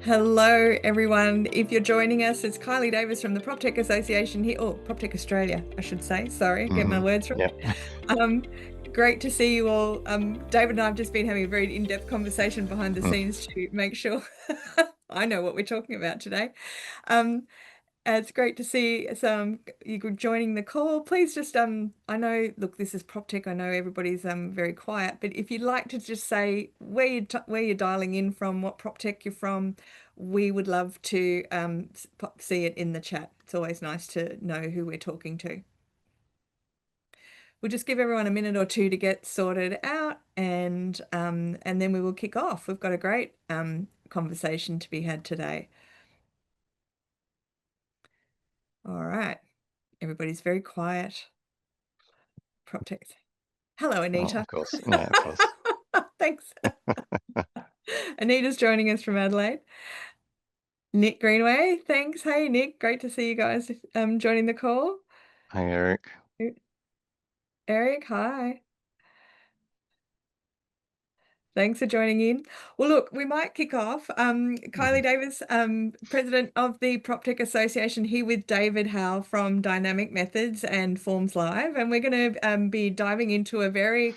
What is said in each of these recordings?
Hello, everyone. If you're joining us, it's Kylie Davis from the Proptech Association here, or Proptech Australia, I should say. Sorry, get my words right. Yep. Great to see you all. David and I have just been having a very in-depth conversation behind the scenes to make sure I know what we're talking about today. It's great to see some you joining the call. Please just I know, look, this is PropTech. I know everybody's very quiet, but if you'd like to just say where you're dialing in from, what PropTech you're from, we would love to see it in the chat. It's always nice to know who we're talking to. We'll just give everyone a minute or two to get sorted out, and then we will kick off. We've got a great conversation to be had today. All right. Everybody's very quiet. PropTech. Hello, Anita. Oh, of course. Yeah, of course. Thanks. Anita's joining us from Adelaide. Nick Greenway, thanks. Hey, Nick. Great to see you guys joining the call. Hi, Eric. Eric, hi. Thanks for joining in. Well, look, we might kick off. Kylie Davis, President of the Proptech Association, here with David Howell from Dynamic Methods and Forms Live. And we're going to be diving into a very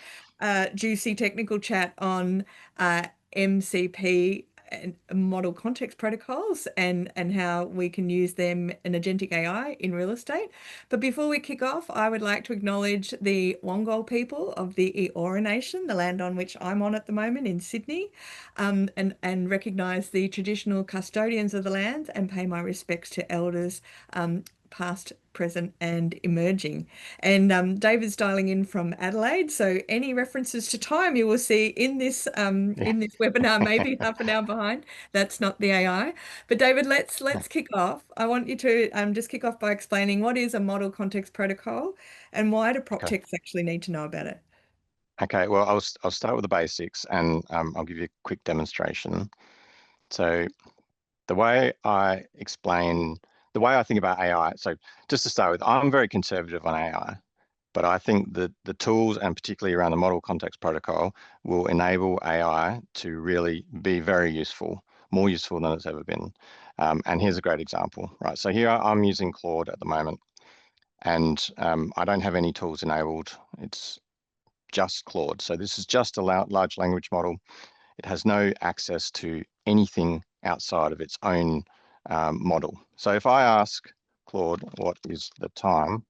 juicy technical chat on MCP and model context protocols and how we can use them in Agentic AI in real estate. But before we kick off, I would like to acknowledge the Wongal people of the Eora Nation, the land on which I'm on at the moment in Sydney, and recognise the traditional custodians of the land and pay my respects to elders past, present, and emerging. And David's dialing in from Adelaide, so any references to time you will see in this webinar, maybe half an hour behind. That's not the AI. But David, let's kick off. I want you to just kick off by explaining what is a model context protocol and why do PropTechs actually need to know about it. Okay, well, I'll start with the basics, and I'll give you a quick demonstration. So the way I think about AI, so just to start with, I'm very conservative on AI, but I think that the tools, and particularly around the model context protocol, will enable AI to really be very useful, more useful than it's ever been. And here's a great example, right? So here I'm using Claude at the moment, and I don't have any tools enabled. It's just Claude. So this is just a large language model. It has no access to anything outside of its own model. So if I ask Claude, what is the time?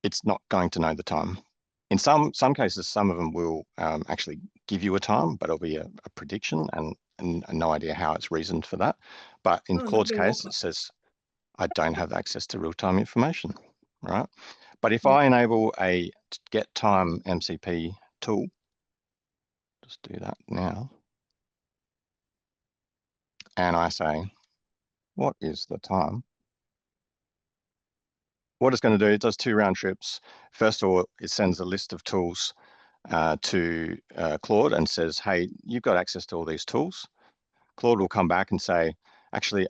It's not going to know the time. In some cases, some of them will actually give you a time, but it'll be a prediction and no idea how it's reasoned for that. But in Claude's case, it says, I don't have access to real-time information, right? But if I enable a get time MCP tool, just do that now, and I say, what is the time? What it's going to do, it does 2 round trips. First of all, it sends a list of tools to Claude and says, hey, you've got access to all these tools. Claude will come back and say, actually,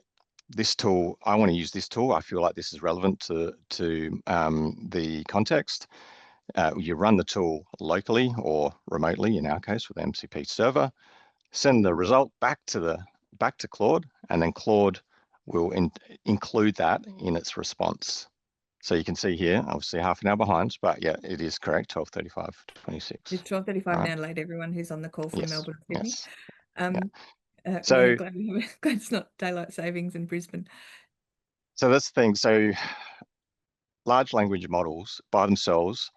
this tool, I want to use this tool. I feel like this is relevant to the context. You run the tool locally or remotely, in our case with MCP Server, send the result back to Claude, and then Claude will include that in its response. So you can see here, obviously half an hour behind, but yeah, it is correct, 12:35:26. It's 12:35 in Adelaide, everyone who's on the call from Melbourne, Sydney. Yes. So glad it's not daylight savings in Brisbane. So that's the thing. So large language models by themselves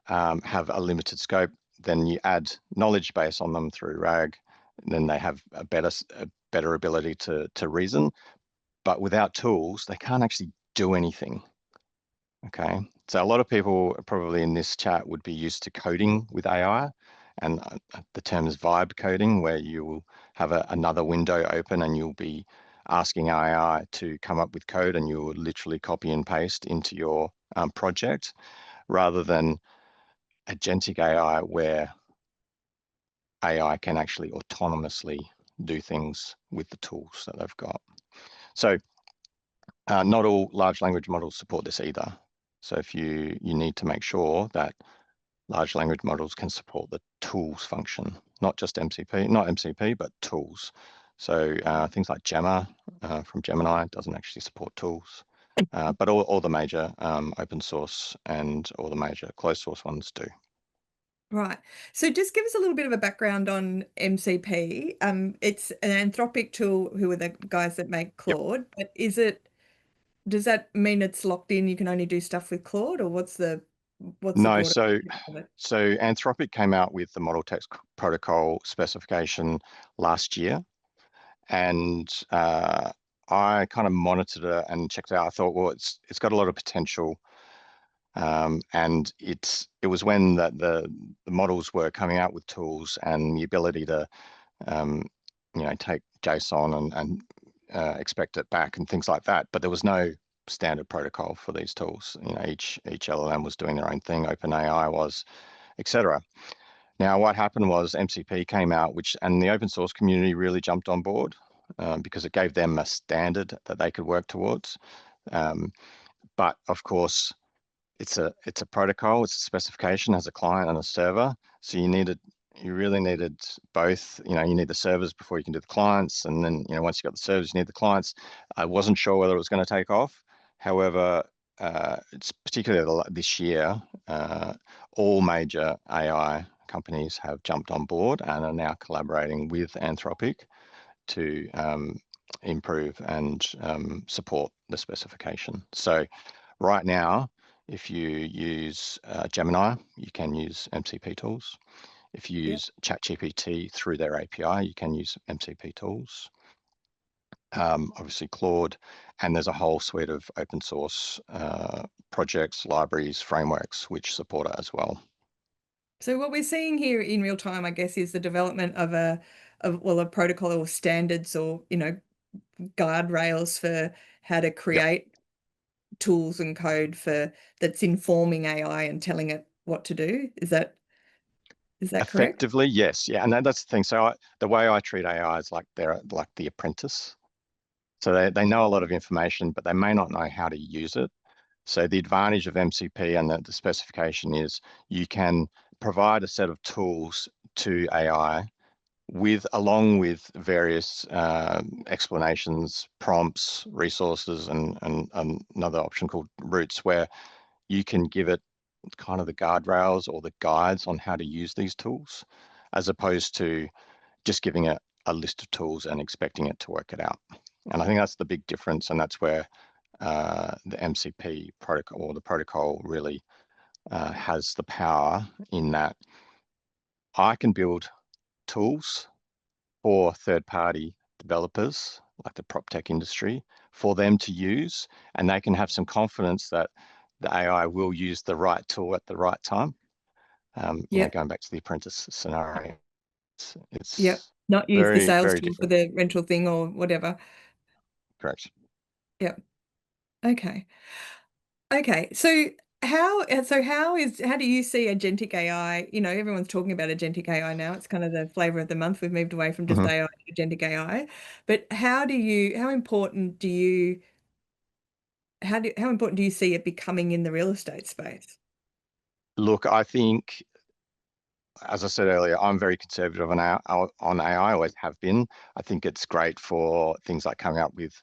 have a limited scope. Then you add knowledge base on them through RAG, and then they have a better ability to reason. But without tools, they can't actually do anything. Okay, so a lot of people probably in this chat would be used to coding with AI, and the term is vibe coding, where you will have another window open and you'll be asking AI to come up with code, and you will literally copy and paste into your project, rather than agentic AI, where AI can actually autonomously do things with the tools that they've got. So not all large language models support this either. So if you need to make sure that large language models can support the tools function, not just MCP, not MCP, but tools. So things like Gemma from Gemini doesn't actually support tools, but all the major open source and all the major closed source ones do. Right. So just give us a little bit of a background on MCP. It's an Anthropic tool who are the guys that make Yep. Claude, but does that mean it's locked in, you can only do stuff with Claude, or what's the No, broader so of it? so Anthropic came out with the Model Text Protocol specification last year, and I kind of monitored it and checked it out. I thought, well, it's got a lot of potential, and it was when the models were coming out with tools and the ability to um, take JSON and expect it back and things like that. But there was no standard protocol for these tools. Each LLM was doing their own thing. OpenAI was, etc. Now, what happened was MCP came out, and the open source community really jumped on board because it gave them a standard that they could work towards. But of course, it's a protocol, it's a specification, has a client and a server. So you really needed both. You need the servers before you can do the clients, and then once you got the servers, you need the clients. I wasn't sure whether it was going to take off. However, it's particularly this year, all major AI companies have jumped on board and are now collaborating with Anthropic to improve and support the specification. So right now, if you use Gemini, you can use MCP tools. If you Yeah. use ChatGPT through their API, you can use MCP tools. Obviously Claude, and there's a whole suite of open source projects, libraries, frameworks, which support it as well. So what we're seeing here in real time, I guess, is the development of a protocol or standards or, guardrails for how to Yep. create tools and code that's informing AI and telling it what to do. Is that correct? Effectively, yes. Yeah, and that's the thing. So the way I treat AI is like they're like the apprentice. So they know a lot of information, but they may not know how to use it. So the advantage of MCP and the specification is you can provide a set of tools to AI along with various explanations, prompts, resources, and another option called routes, where you can give it kind of the guardrails or the guides on how to use these tools, as opposed to just giving it a list of tools and expecting it to work it out. And I think that's the big difference, and that's where the MCP protocol or the protocol really has the power in that I can build tools for third-party developers like the prop tech industry for them to use, and they can have some confidence that the AI will use the right tool at the right time. Yep. Going back to the apprentice scenario, Yep. it's Not use the very, sales very tool for different. the rental thing or whatever. Correct. Yep. Okay. Okay. How do you see agentic AI? Everyone's talking about agentic AI now. It's kind of the flavor of the month. We've moved away from just Mhm. AI to agentic AI. But how important do you see it becoming in the real estate space? Look, I think, as I said earlier, I'm very conservative on AI, always have been. I think it's great for things like coming up with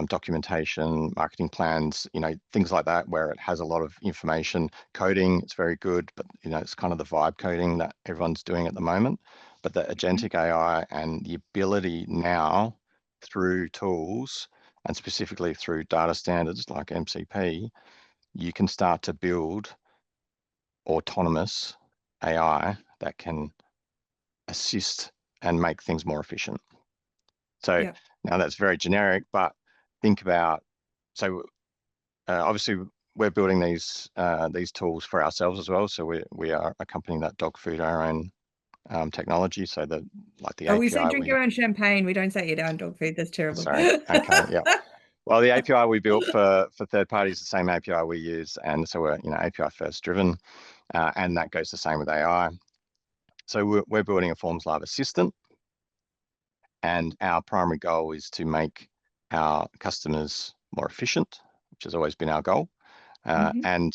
documentation, marketing plans, things like that, where it has a lot of information. Coding, it's very good, but it's kind of the vibe coding that everyone's doing at the moment. But the agentic AI and the ability now through tools and specifically through data standards like MCP, you can start to build autonomous AI that can assist and make things more efficient. So Yeah. now that's very generic, but think about, so obviously we're building these tools for ourselves as well. So we are a company that dog food our own technology. So the Oh, we say API drink your own champagne. We don't say eat our own dog food. That's terrible. sorry, okay, yeah. Well, the API we built for third parties, the same API we use, and so we're API first driven, and that goes the same with AI. So we're building a Forms Live assistant, and our primary goal is to make our customers more efficient, which has always been our goal. Hmm. And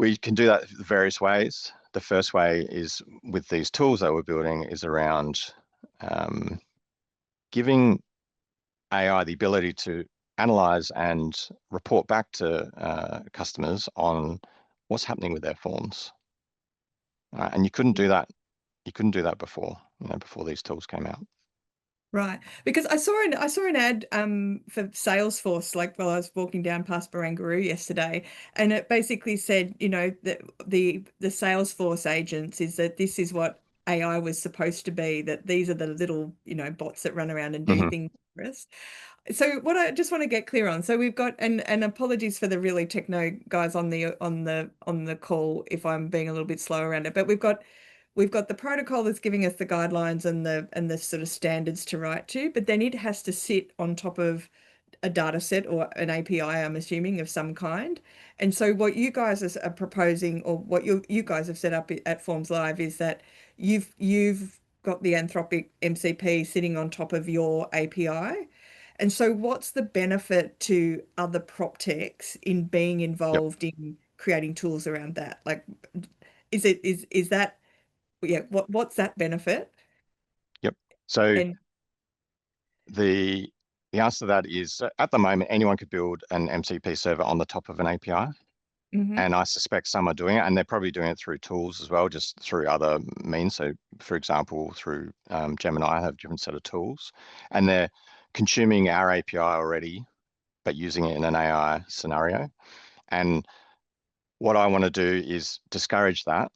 We can do that various ways. The first way is with these tools that we're building is around giving AI the ability to analyze and report back to customers on what's happening with their forms. And you couldn't do that. You couldn't do that before, before these tools came out. Right. Because I saw an ad for Salesforce, like while I was walking down past Barangaroo yesterday, and it basically said, that the Salesforce agents is that this is what AI was supposed to be, that these are the little, bots that run around and do Hmm. things for us. So what I just want to get clear on, so we've got, and apologies for the really techno guys on the call if I'm being a little bit slow around it, but we've got the protocol that's giving us the guidelines and the sort of standards to write to, but then it has to sit on top of a data set or an API, I'm assuming, of some kind. And so what you guys are proposing, or what you guys have set up at Forms Live, is that you've got the Anthropic MCP sitting on top of your API. And so what's the benefit to other prop techs in being Yep, involved in creating tools around that? Like, is that, yeah, what's that benefit? yep. So And the the answer to that is at the moment anyone could build an MCP server on the top of an API. hmm And I suspect some are doing it, and they're probably doing it through tools as well, just through other means. So, for example, through Gemini, I have a different set of tools, and they're consuming our API already, but using it in an AI scenario. And what I want to do is discourage that,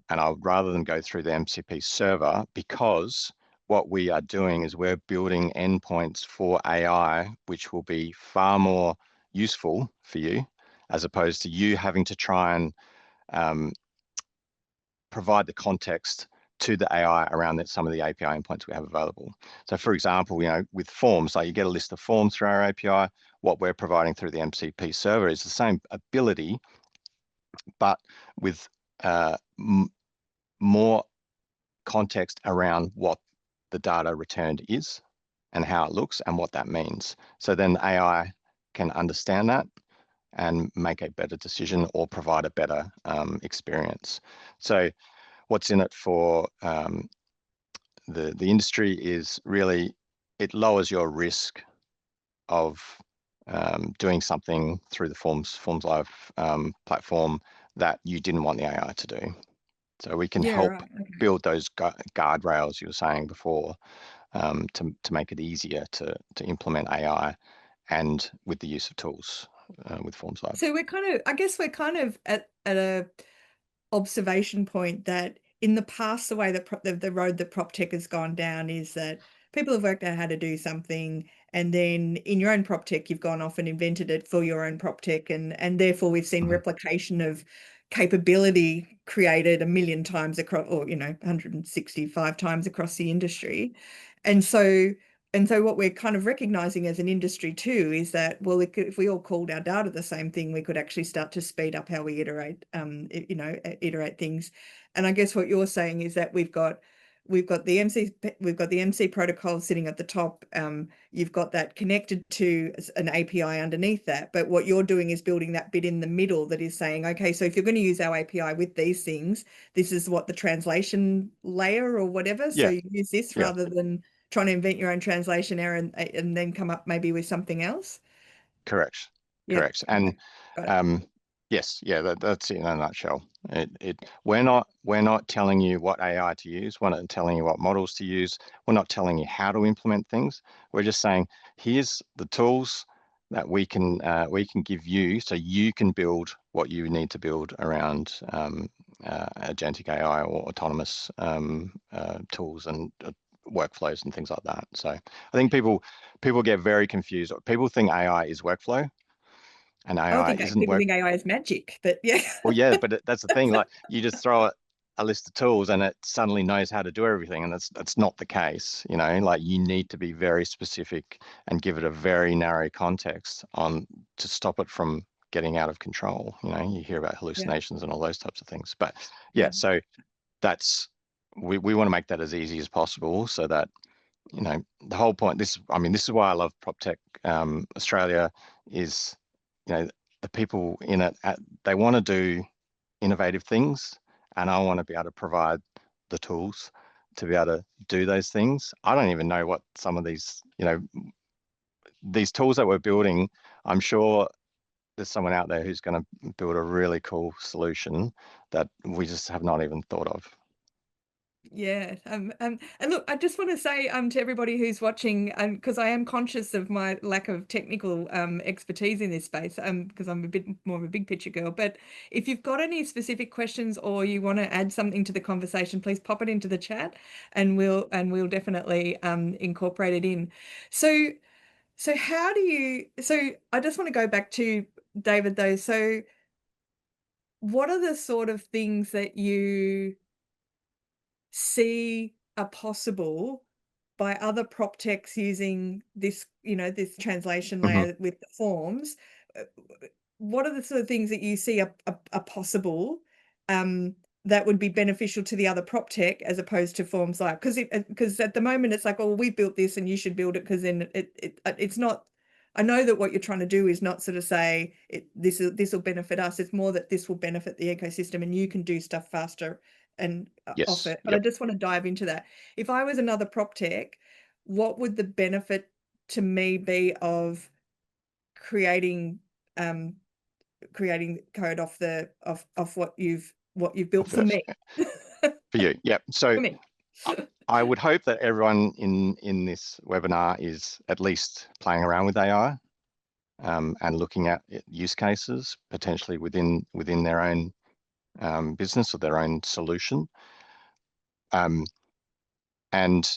and I'll rather than go through the MCP server, because what we are doing is we're building endpoints for AI, which will be far more useful for you, as opposed to you having to try and um, provide the context to the AI around some of the API endpoints we have available. So for example, with forms, like you get a list of forms through our API, what we're providing through the MCP server is the same ability, but with more context around what the data returned is and how it looks and what that means. So then AI can understand that and make a better decision or provide a better experience. So what's in it for the industry is really it lowers your risk of doing something through the Forms Live platform that you didn't want the AI to do. So we can yeah, help right. Okay. build those guardrails you were saying before to make it easier to implement AI and with the use of tools with Forms Live. So I guess we're kind of at a observation point that in the past, the way that the road that prop tech has gone down is that people have worked out how to do something, and then in your own prop tech, you've gone off and invented it for your own prop tech, and therefore we've seen Mhm. replication of capability created a million times across, or 165 times across the industry. And so what we're kind of recognizing as an industry too is that, well, if we all called our data the same thing, we could actually start to speed up how we iterate things. And I guess what you're saying is that we've got the MC protocol sitting at the top. You've got that connected to an API underneath that. But what you're doing is building that bit in the middle that is saying, okay, so if you're going to use our API with these things, this is what the translation layer or whatever. So Yeah, you use this yeah. rather than trying to invent your own translation error and then come up maybe with something else. Correct, Yeah. correct. And Okay. Got it. um, yes, yeah, that's it in a nutshell. We're not telling you what AI to use. We're not telling you what models to use. We're not telling you how to implement things. We're just saying, here's the tools that we can give you so you can build what you need to build around agentic AI or autonomous tools and workflows and things like that. So I think people get very confused. People think AI is workflow, and I AI think isn't people work. think AI is magic, but yeah. Well, yeah, but that's the thing. Like you just throw it a list of tools, and it suddenly knows how to do everything, and that's not the case. Like you need to be very specific and give it a very narrow context on to stop it from getting out of control. You hear about Yeah. hallucinations and all those types of things. But yeah, Yeah. so that's we want to make that as easy as possible so that the whole point, this is why I love Proptech Australia is, you know, the people in it, they want to do innovative things, and I want to be able to provide the tools to be able to do those things. I don't even know what some of these, these tools that we're building. I'm sure there's someone out there who's going to build a really cool solution that we just have not even thought of. Yeah. And look, I just want to say to everybody who's watching, because I am conscious of my lack of technical expertise in this space, because I'm a bit more of a big picture girl. But if you've got any specific questions or you want to add something to the conversation, please pop it into the chat, and we'll definitely incorporate it in. So how do you? So I just want to go back to David though. So what are the sort of things that you see are possible by other prop techs using this, this translation Hmm. layer with the forms? Uh, What are the sort of things that you see are possible um, that would be beneficial to the other prop tech as opposed to forms like? Because at the moment it's like, oh, we built this and you should build it, because then it's not. I know that what you're trying to do is not sort of say this will benefit us. It's more that this will benefit the ecosystem and you can do stuff faster and off Yes. it. But I Yep. just want to dive into that. If I was another prop tech, what would the benefit to me be of creating um creating code off what you've built for First me? for you. Yep. So For me. I would hope that everyone in this webinar is at least playing around with AI, and looking at use cases potentially within their own business or their own solution. Um, and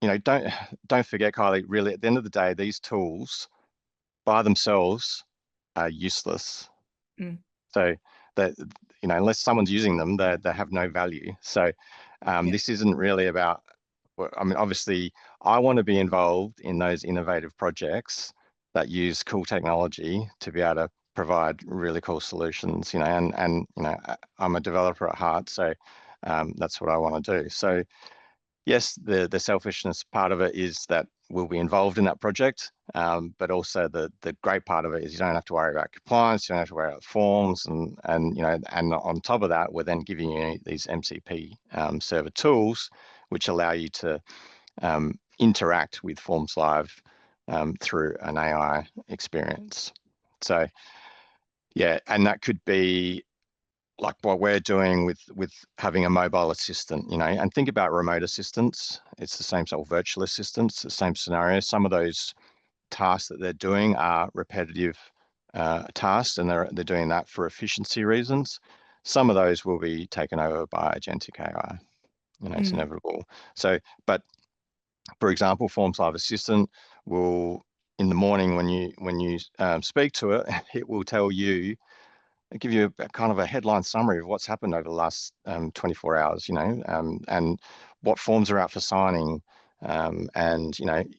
don't forget, Kylie, really, at the end of the day, these tools by themselves are useless. Mm, So that, unless someone's using them, they have no value. So yeah. this isn't really about, well, I mean, obviously, I want to be involved in those innovative projects that use cool technology to be able to provide really cool solutions, and I'm a developer at heart, so that's what I want to do. So yes, the selfishness part of it is that we'll be involved in that project, but also the great part of it is you don't have to worry about compliance, you don't have to worry about forms, and on top of that, we're then giving you these MCP server tools, which allow you to interact with Forms Live through an AI experience. So yeah, and that could be like what we're doing with having a mobile assistant, and think about remote assistants. It's the same sort of virtual assistants, the same scenario. Some of those tasks that they're doing are repetitive tasks, and they're doing that for efficiency reasons. Some of those will be taken over by agentic AI. It's Mm, inevitable. So, but for example, Forms Live Assistant will, in the morning when you speak to it, it will tell you, give you a kind of a headline summary of what's happened over the last 24 hours, and what forms are out for signing, and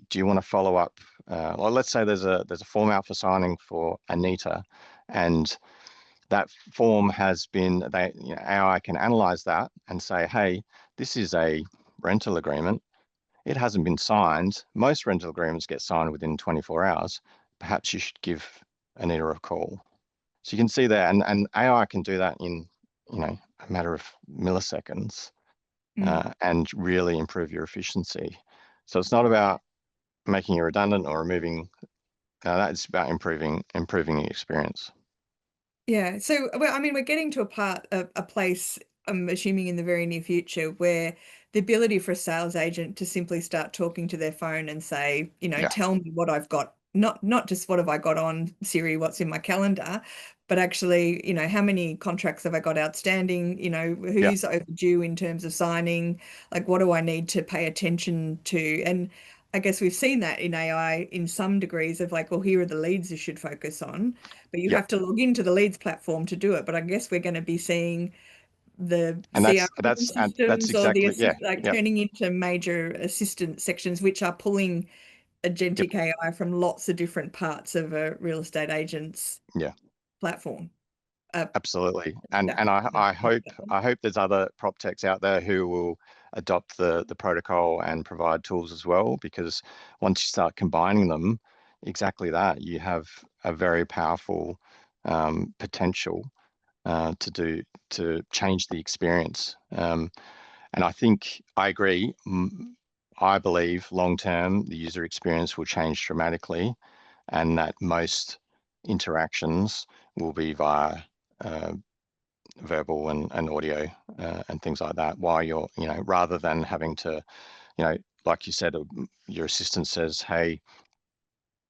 do you want to follow up? Well, let's say there's a form out for signing for Anita, and that form has been, AI can analyze that and say, hey, this is a rental agreement. It hasn't been signed. Most rental agreements get signed within 24 hours. Perhaps you should give Anita a call. So you can see that, and AI can do that in, a matter of milliseconds, mm. and really improve your efficiency. So it's not about making you redundant or removing, that's about improving the experience. Yeah. So, well, I mean, we're getting to a place, I'm assuming in the very near future, where the ability for a sales agent to simply start talking to their phone and say, Yeah, tell me what I've got, not just what have I got on Siri, what's in my calendar, but actually, how many contracts have I got outstanding, yeah, who's overdue in terms of signing, like what do I need to pay attention to? And I guess we've seen that in AI in some degrees of like, well, here are the leads you should focus on, but you yeah. have to log into the Leads platform to do it. But I guess we're going to be seeing the And CRM that's systems or the exactly, yeah, assist like yeah, turning into major assistant sections, which are pulling yep, agentic AI from lots of different parts of a real estate agent's yeah. platform. Uh, Absolutely. And I, yeah, I hope I hope there's other prop techs out there who will adopt the protocol and provide tools as well, because once you start combining them, exactly that, you have a very powerful potential to to change the experience. And I think I agree. I believe long term the user experience will change dramatically, and that most interactions will be via verbal and audio and things like that. While you're, rather than having to, like you said, your assistant says, "Hey,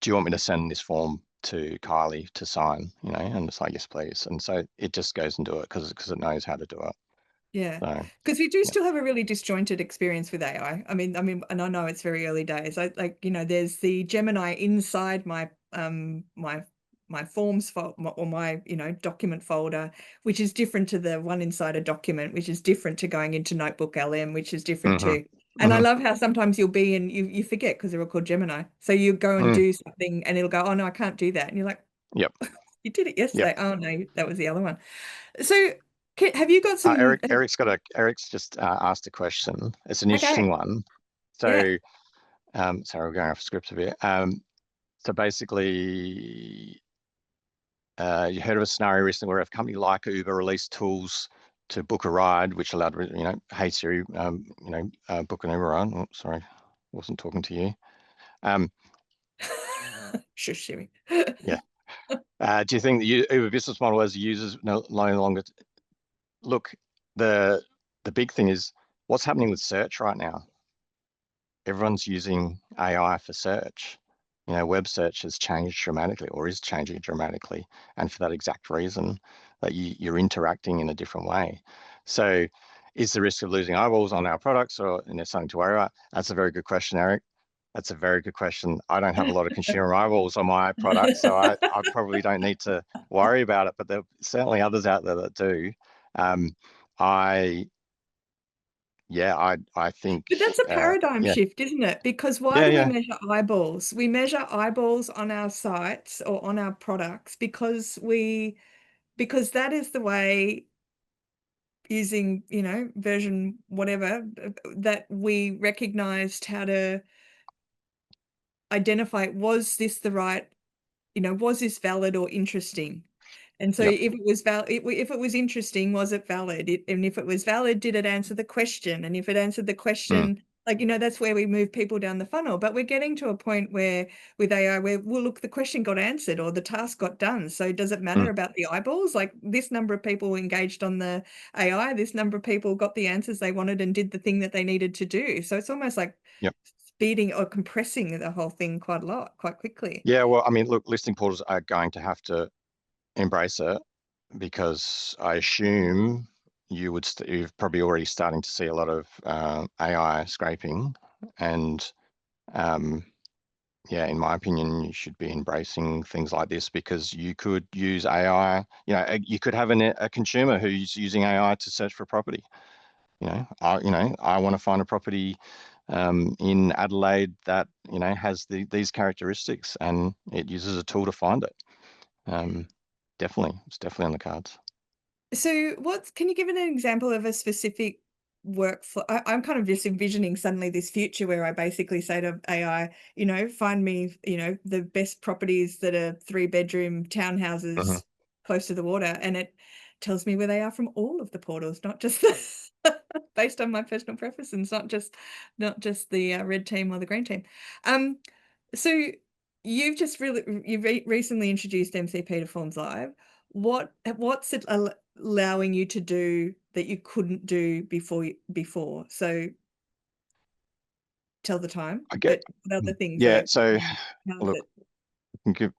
do you want me to send this form to Kylie to sign?" And it's like, "Yes, please." And so it just goes and do it because it knows how to do it. Yeah, So because we do yeah. still have a really disjointed experience with AI. I mean, and I know it's very early days. I like, there's the Gemini inside my forms or my, document folder, which is different to the one inside a document, which is different to going into Notebook LM, which is different hmm to. And I hmm love how sometimes you'll be and you forget because they're all called Gemini. So you go and Mm. do something and it'll go, "Oh no, I can't do that." And you're like, Yep. "You did it Yep. yesterday." "Oh no, that was the other one." So have you got some? Eric's just asked a question. It's an Okay. interesting one. Yeah. So, sorry, we're going off script a bit. So basically, you heard of a scenario recently where a company like Uber released tools to book a ride, which allowed, "Hey Siri, book an Uber ride." Oh, sorry, wasn't talking to you. Um, Shush, Jimmy. yeah. Do you think the Uber business model as users no longer look? The big thing is what's happening with search right now. Everyone's using AI for search. Web search has changed dramatically or is changing dramatically. And for that exact reason, that you're interacting in a different way. So is the risk of losing eyeballs on our products or something to worry about? That's a very good question, Eric. That's a very good question. I don't have a lot of consumer eyeballs on my products, so I probably don't need to worry about it, but there are certainly others out there that do. I I think, But that's a paradigm yeah, shift, isn't it? Because why yeah, do we yeah, measure eyeballs? We measure eyeballs on our sites or on our products because that is the way using, version whatever that we recognized how to identify was this the right, was this valid or interesting? And so yep, if it was if it was interesting, was it valid? And if it was valid, did it answer the question? And if it answered the mm, question, like, that's where we move people down the funnel. But we're getting to a point where with AI, where, well, look, the question got answered or the task got done. So does it matter mm, about the eyeballs? Like this number of people engaged on the AI, this number of people got the answers they wanted and did the thing that they needed to do. So it's almost like yep. speeding or compressing the whole thing quite a lot, quite quickly. Yeah, well, I mean, look, listing portals are going to have to embrace it because I assume you're probably already starting to see a lot of AI scraping, and um, yeah, in my opinion, you should be embracing things like this because you could use AI. You could have a consumer who's using AI to search for property. I want to find a property in Adelaide that has these characteristics, and it uses a tool to find it. Um, it's definitely on the cards. So can you give an example of a specific workflow? I'm kind of just envisioning suddenly this future where I basically say to AI, find me, the best properties that are 3-bedroom hmm townhouses close to the water. And it tells me where they are from all of the portals, not just based on my personal preferences, not just the red team or the green team. Um, so you've recently introduced MCP to Forms Live. What's it allowing you to do that you couldn't do before? So tell the time, I get, but what other things yeah. are So how's look, it? I can give.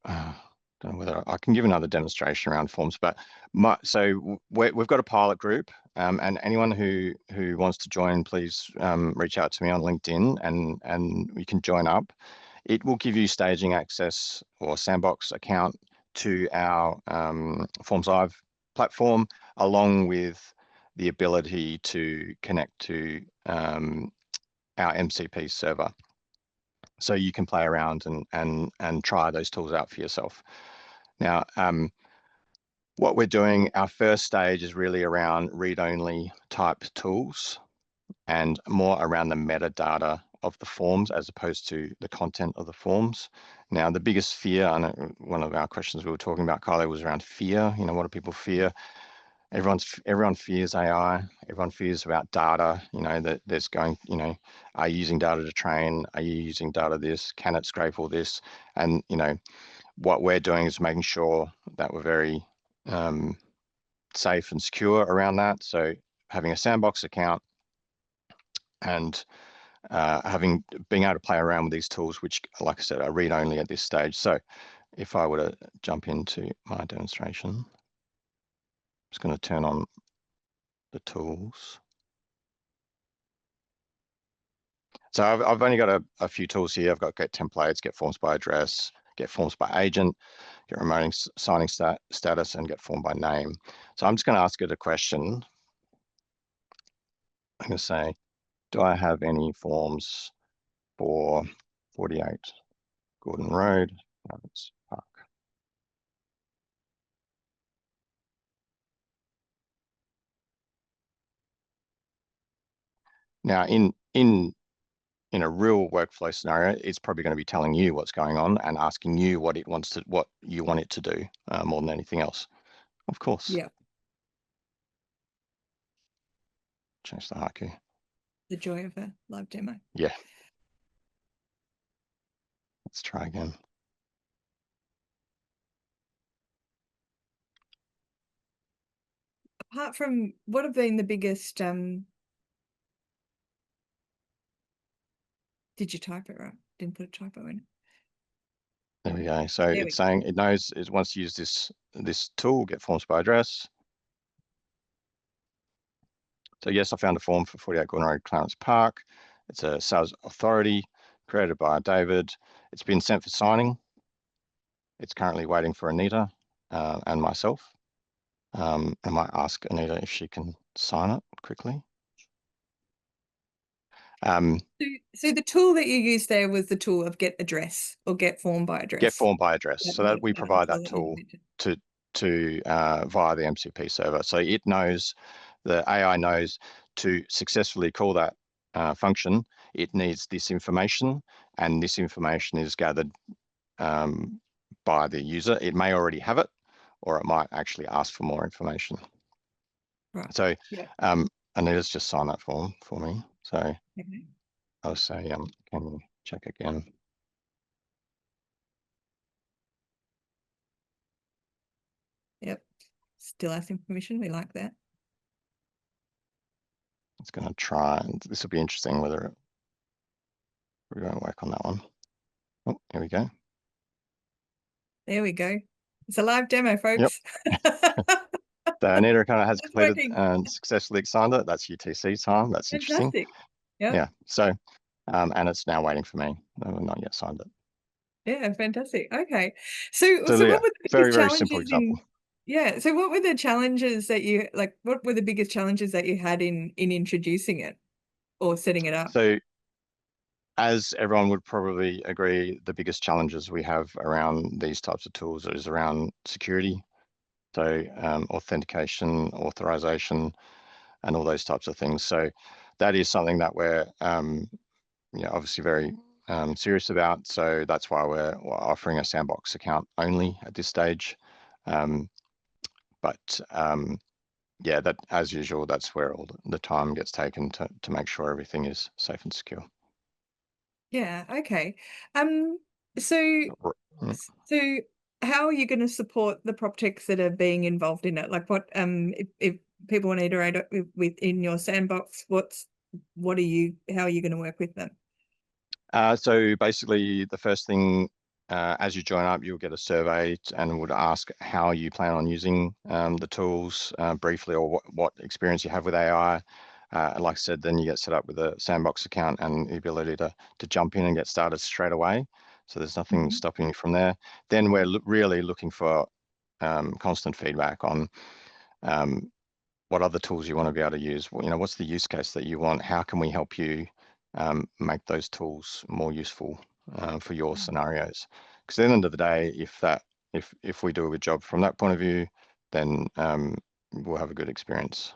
Don't know whether I can give another demonstration around forms, but we've got a pilot group, and anyone who wants to join, please reach out to me on LinkedIn, and we can join up. It will give you staging access or sandbox account to our Forms Live platform, along with the ability to connect to our MCP server. So you can play around and try those tools out for yourself. Now, what we're doing, our first stage is really around read-only type tools and more around the metadata of the forms as opposed to the content of the forms. Now, the biggest fear, and one of our questions we were talking about, Kylie, was around fear. What do people fear? everyone fears AI. Everyone fears about data. That there's going. Are you using data to train? Are you using data this? Can it scrape all this? And what we're doing is making sure that we're very safe and secure around that. So having a sandbox account and being able to play around with these tools, which, like I said, are read only at this stage. So if I were to jump into my demonstration, I'm just going to turn on the tools. So I've only got a few tools here. I've got get templates, get forms by address, get forms by agent, get remote signing status, and get form by name. So I'm just going to ask it a question. I'm going to say, do I have any forms for 48 Gordon Road? Park. Now, in a real workflow scenario, it's probably going to be telling you what's going on and asking you what you want it to do more than anything else. Of course. Yeah. Change the haiku. The joy of a live demo. Yeah. Let's try again. Apart from, what have been the biggest, did you type it right? Didn't put a typo in it. There we go. So it's saying it knows it wants to use this tool, get forms by address. So yes, I found a form for 48 Gordon Road, Clarence Park. It's a sales authority created by David. It's been sent for signing. It's currently waiting for Anita and myself. I might ask Anita if she can sign it quickly. So the tool that you used there was the tool of get address or get form by address. Get form by address. So that we provide that tool to via the MCP server. So it knows, the AI knows, to successfully call that function, it needs this information, and this information is gathered by the user. It may already have it, or it might actually ask for more information. Right. So yeah. Anita's just signed that form for me. So Okay. I'll say, can you check again? Yep. Still asking permission. We like that. It's going to try, and this will be interesting whether we're going to work on that one. Oh, here we go. There we go. It's a live demo, folks. Yep. So Anita kind of has completed and successfully signed it. That's UTC time. That's interesting. Fantastic. Yep. Yeah. So, and it's now waiting for me. I've not yet signed it. Yeah, fantastic. Okay. So yeah, what were the very, biggest very simple challenges example. so what were the challenges that you, what were the biggest challenges that you had in introducing it or setting it up? So as everyone would probably agree, the biggest challenges we have around these types of tools is around security. So authentication, authorization, and all those types of things. So that is something that we're obviously very serious about. So that's why we're offering a sandbox account only at this stage. Yeah, that, as usual, that's where all the time gets taken to make sure everything is safe and secure. Yeah. Okay. So how are you going to support the PropTechs that are being involved in it? Like, what if people want to iterate within your sandbox, how are you going to work with them? So basically, the first thing, as you join up, you'll get a survey and would ask how you plan on using the tools briefly, or what experience you have with AI. Like I said, then you get set up with a sandbox account and the ability to jump in and get started straight away. So there's nothing stopping you from there. Then we're really looking for constant feedback on what other tools you want to be able to use. What's the use case that you want? How can we help you make those tools more useful for your scenarios? Because at the end of the day, if we do a good job from that point of view, then we'll have a good experience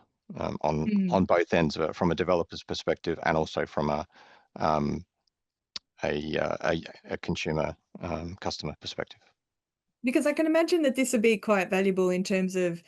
on both ends of it, from a developer's perspective and also from a consumer customer perspective. Because I can imagine that this would be quite valuable in terms of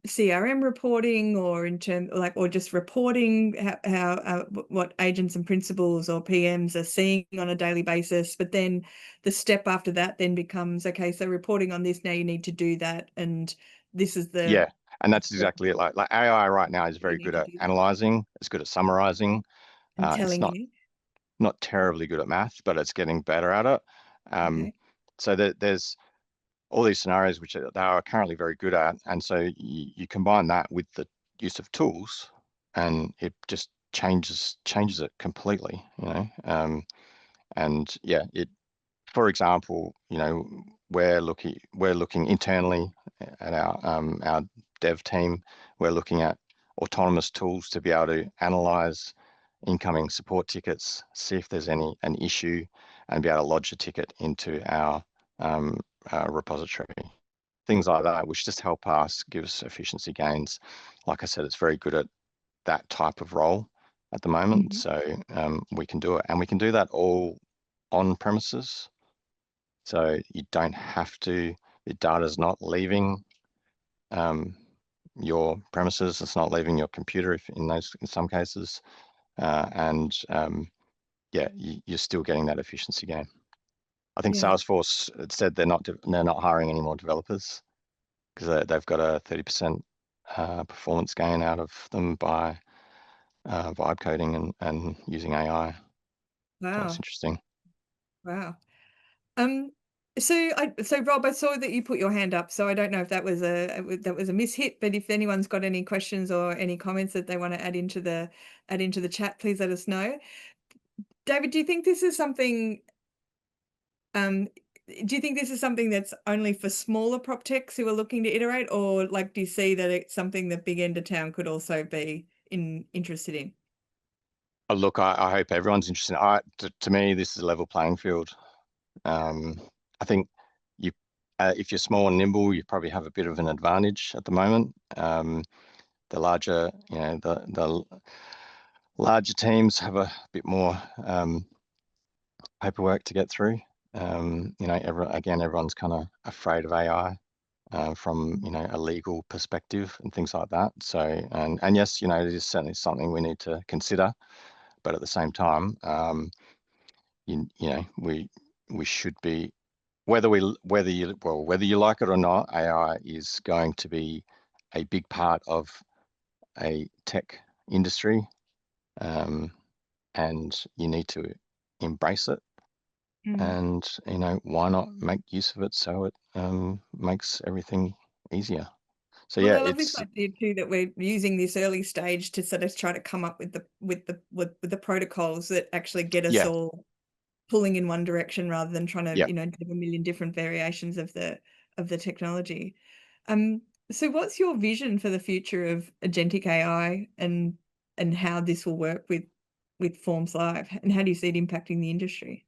CRM reporting, or in terms like, or just reporting how what agents and principals or PMs are seeing on a daily basis. But then the step after that then becomes, okay, so reporting on this, now you need to do that, and this is the Yeah, and that's exactly it. Like AI right now is you very need good to at do that analyzing. It's good at summarizing. and It's telling not you. not terribly good at math, but it's getting better at it. Um, Okay. so there's all these scenarios which they are currently very good at, and so you combine that with the use of tools, and it just changes it completely. And yeah, it for example, we're looking internally at our dev team. We're looking at autonomous tools to be able to analyze incoming support tickets, see if there's an issue, and be able to lodge a ticket into um, our repository. Things like that, which just help us give us efficiency gains. Like I said, it's very good at that type of role at the moment, Mhm. so we can do it, and we can do that all on premises. So you don't have to, your data's not leaving um, your premises, it's not leaving your computer if in some cases. And yeah, you're still getting that efficiency gain. I think Yeah. Salesforce said they're not hiring any more developers because they've got a 30% performance gain out of them by vibe coding and using AI. So it's Wow. interesting. Wow. Um, so Rob, I saw that you put your hand up, so I don't know if that was a mishit, but if anyone's got any questions or any comments that they want to add into the chat, please let us know. David, um do you think this is something that's only for smaller prop techs who are looking to iterate, or like do you see that it's something that big end of town could also be interested in? Look, I hope everyone's interested. To me, this is a level playing field. Um, I think you, if you're small and nimble, you probably have a bit of an advantage at the moment. The larger, the larger teams have a bit more paperwork to get through. Everyone's kind of afraid of AI from a legal perspective and things like that. So, and yes, it is certainly something we need to consider, but at the same time, we should be whether you like it or not, AI is going to be a big part of a tech industry, um, and you need to embrace it. Mm. And why not make use of it so it makes everything easier. So Well, yeah, I love this it's idea too that we're using this early stage to sort of try to come up with the protocols that actually get us yeah, all pulling in one direction rather than trying to, yeah. have a million different variations of the technology. Um, so what's your vision for the future of agentic AI, and how this will work with Forms Live, and how do you see it impacting the industry?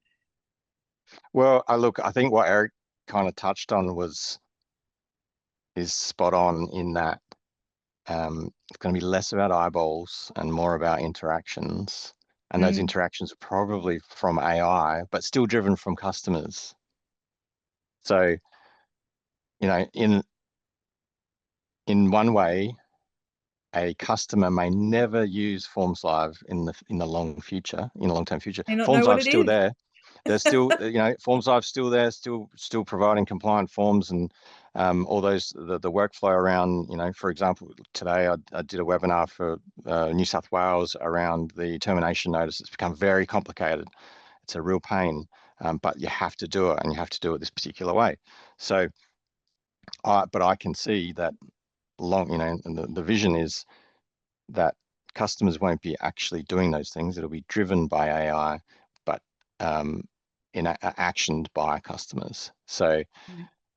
Well, I think what Eric kind of touched on is spot on in that it's going to be less about eyeballs and more about interactions. And those Mm. interactions are probably from AI, but still driven from customers. So, in one way, a customer may never use Forms Live in the long-term future. May not know Forms what Live's it still is. there. There's still, Forms Live's still there, still providing compliant forms and all those the workflow around. For example, today I did a webinar for New South Wales around the termination notice. It's become very complicated. It's a real pain, but you have to do it, and you have to do it this particular way. So, but I can see that and the vision is that customers won't be actually doing those things. It'll be driven by AI, but actioned by customers. So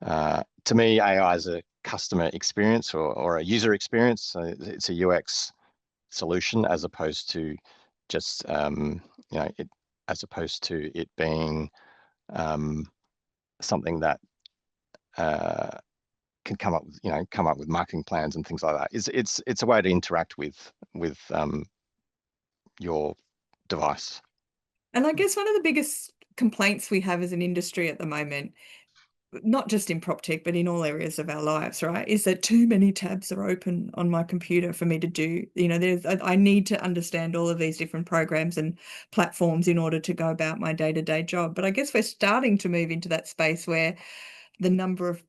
to me, AI is a customer experience or a user experience. So it's a UX solution as opposed to just as opposed to it being something that uh, can come up with marketing plans and things like that. It's a way to interact with your device. And I guess one of the biggest complaints we have as an industry at the moment, not just in PropTech, but in all areas of our lives, right? Is that too many tabs are open on my computer for me to do? I need to understand all of these different programs and platforms in order to go about my day-to-day job. But I guess we're starting to move into that space where the number of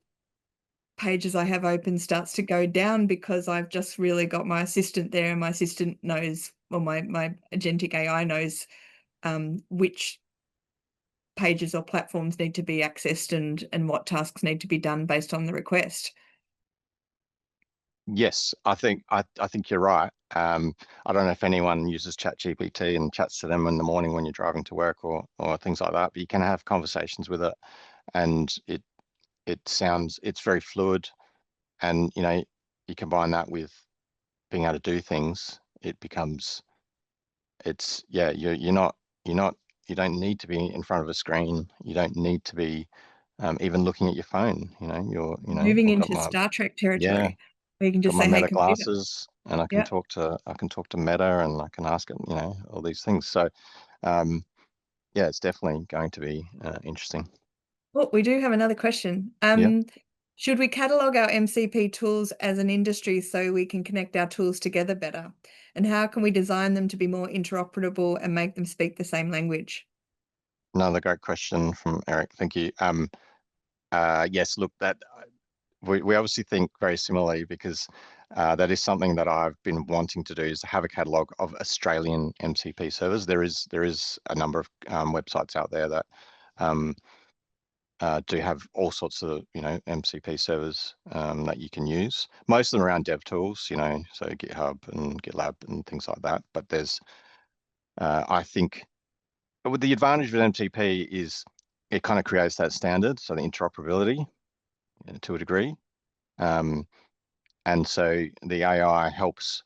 pages I have open starts to go down because I've just really got my assistant there, and my assistant knows, well, my Agentic AI knows which pages or platforms need to be accessed and what tasks need to be done based on the request. Yes, I think you're right. I don't know if anyone uses ChatGPT and chats to them in the morning when you're driving to work or things like that, but you can have conversations with it, and it's very fluid, and you combine that with being able to do things, it becomes yeah, you're not you don't need to be in front of a screen. You don't need to be even looking at your phone. Moving I've got into my Star Trek yeah, territory, where you can got just my say, "Hey, Meta computer." glasses, and Yeah. I can talk to Meta, and I can ask it, all these things. So, um, yeah, it's definitely going to be interesting. Well, we do have another question. Yeah. Should we catalog our MCP tools as an industry so we can connect our tools together better? And how can we design them to be more interoperable and make them speak the same language? Another great question from Eric. Thank you. Yes, look, that we obviously think very similarly, because that is something that I've been wanting to do, is to have a catalogue of Australian MCP servers. There is a number of websites out there that um, do have all sorts of MCP servers that you can use. Most of them around dev tools, so GitHub and GitLab and things like that. But there's I think, but with the advantage with MCP is it kind of creates that standard, so the interoperability to a degree. Um, and so the AI helps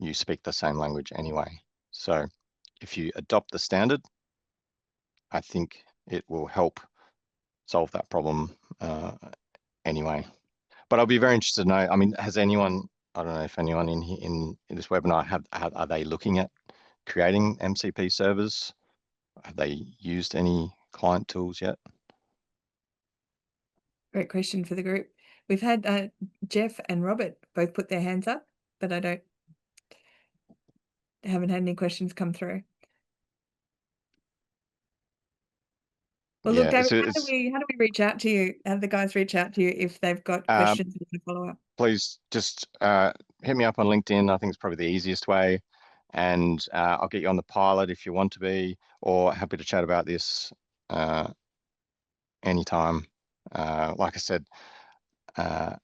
you speak the same language anyway. So if you adopt the standard, I think it will help solve that problem anyway. But I'll be very interested to know. I mean, has anyone? I don't know if anyone in this webinar are they looking at creating MCP servers? Have they used any client tools yet? Great question for the group. We've had Jeff and Robert both put their hands up, but haven't had any questions come through. Well, look, Yeah, David, it's how do we reach out to you? How do the guys reach out to you if they've got um, questions to follow up? please just hit me up on LinkedIn. I think it's probably the easiest way, and I'll get you on the pilot if you want to be, or happy to chat about this anytime. Like I said, uh,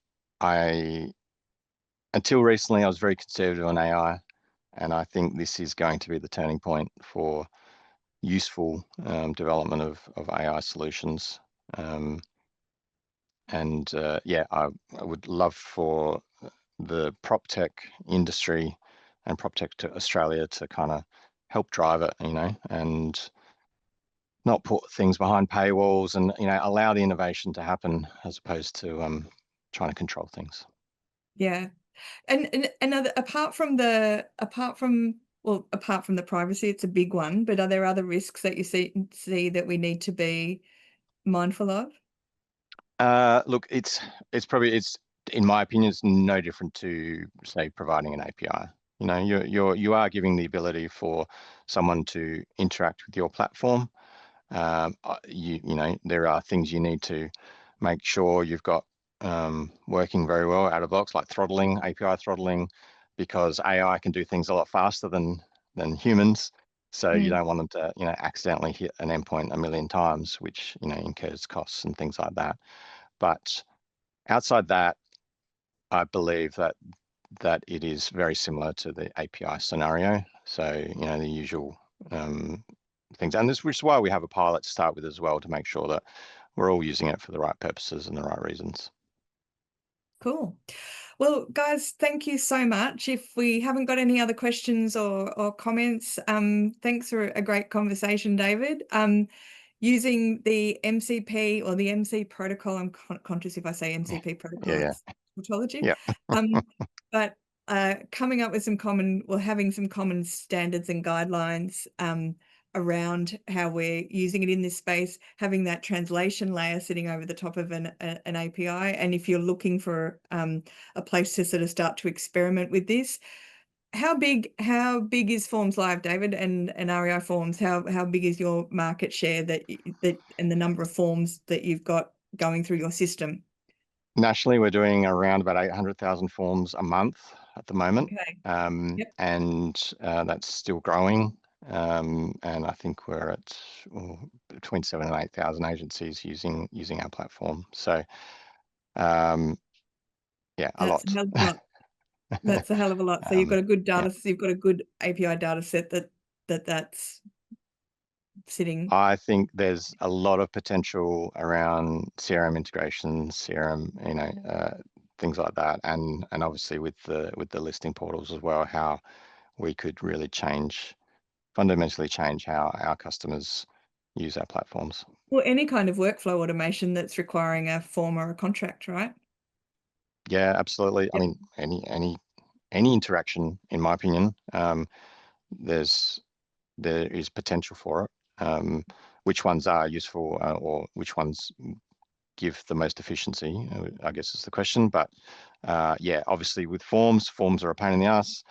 I until recently I was very conservative on AI, and I think this is going to be the turning point for useful development of AI solutions. Um, and yeah, I would love for the PropTech industry and PropTech to Australia to kind of help drive it, and not put things behind paywalls, and allow the innovation to happen as opposed to trying to control things. Yeah. And another, apart from the privacy, it's a big one, but are there other risks that you see that we need to be mindful of? Look, it's in my opinion, it's no different to, say, providing an API. You are giving the ability for someone to interact with your platform. There are things you need to make sure you've got working very well out of box, like throttling, API throttling, because AI can do things a lot faster than humans. So you Mm. don't want them to, accidentally hit an endpoint a million times, which, incurs costs and things like that. But outside that, I believe that it is very similar to the API scenario. So, the usual things. And which is why we have a pilot to start with as well, to make sure that we're all using it for the right purposes and the right reasons. Cool. Well, guys, thank you so much. If we haven't got any other questions or comments, thanks for a great conversation, David. Using the MCP or the MC protocol, I'm conscious if I say MCP protocol, Yeah, it's tautology. yeah, Um, but coming up with having some common standards and guidelines around how we're using it in this space, having that translation layer sitting over the top of an API. And if you're looking for a place to sort of start to experiment with this, how big is Forms Live, David, and REI Forms? How big is your market share that and the number of forms that you've got going through your system? Nationally, we're doing around about 800,000 forms a month at the moment, Okay. and that's still growing. And I think we're at between 7,000 and 8,000 agencies using our platform. So, yeah, a That's a lot. hell of a lot. That's a hell of a lot. So you've got a good Yeah, data, you've got a good API data set that's sitting. I think there's a lot of potential around CRM integrations, CRM, things like that, and obviously with the listing portals as well, how we could really fundamentally change how our customers use our platforms. Well, any kind of workflow automation that's requiring a form or a contract, right? Yeah, absolutely. I Yep. mean, any interaction, in my opinion, there is potential for it. Which ones are useful, or which ones give the most efficiency, I guess is the question. But yeah, obviously with forms are a pain in the ass,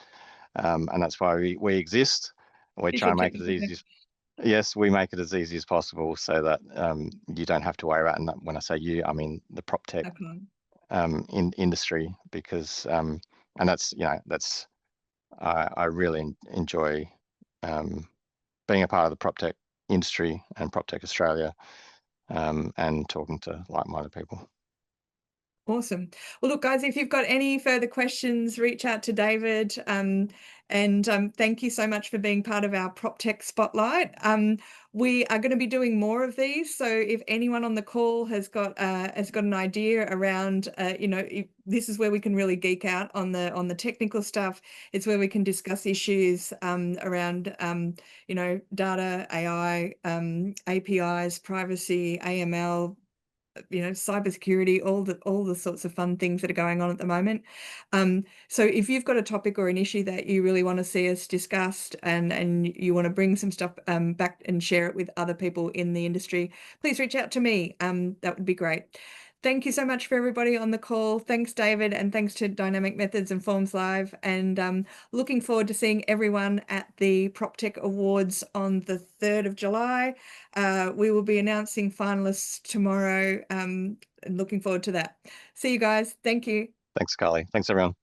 and that's why we exist. We Here's try your and make it as technical easy thing. as Yes, we make it as easy as possible so that you don't have to worry about. And when I say you, I mean the prop tech Okay. in industry, because and that's I really enjoy being a part of the prop tech industry and Proptech Australia, and talking to like-minded people. Awesome. Well, look, guys, if you've got any further questions, reach out to David. And thank you so much for being part of our PropTech Spotlight. We are going to be doing more of these. So if anyone on the call has got an idea around, this is where we can really geek out on the technical stuff. It's where we can discuss issues around data, AI, APIs, privacy, AML, cybersecurity, all the sorts of fun things that are going on at the moment. So if you've got a topic or an issue that you really want to see us discussed, and you want to bring some stuff back and share it with other people in the industry, please reach out to me. That would be great. Thank you so much for everybody on the call. Thanks, David, and thanks to Dynamic Methods and Forms Live. And looking forward to seeing everyone at the PropTech Awards on the 3rd of July. We will be announcing finalists tomorrow. And looking forward to that. See you guys. Thank you. Thanks, Kylie. Thanks, everyone.